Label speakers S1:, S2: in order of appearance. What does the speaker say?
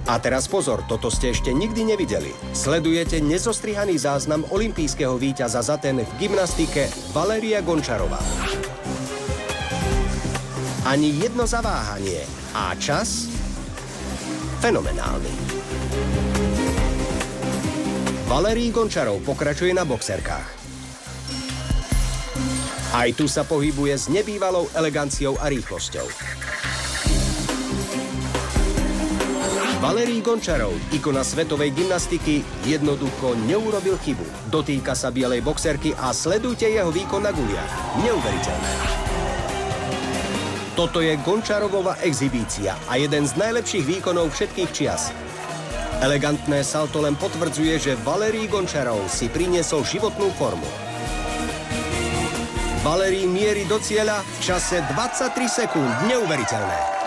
S1: A teraz pozor, toto ste ešte nikdy nevideli. Sledujete nezostrihaný záznam olympijského víťaza z Aten v gymnastike Valéria Gončarová. Ani jedno zaváhanie. A čas? Fenomenálny. Valérij Gončarov pokračuje na boxerkách. Aj tu sa pohybuje s nebývalou eleganciou a rýchlosťou. Valérij Gončarov, ikona svetovej gymnastiky, jednoducho neurobil chybu. Dotýka sa bielej boxerky a sledujte jeho výkon na guliach. Neuveriteľné. Toto je Gončarovova exhibícia a jeden z najlepších výkonov všetkých čias. Elegantné salto len potvrdzuje, že Valérij Gončarov si priniesol životnú formu. Valérij mierí do cieľa v čase 23 sekúnd. Neuveriteľné.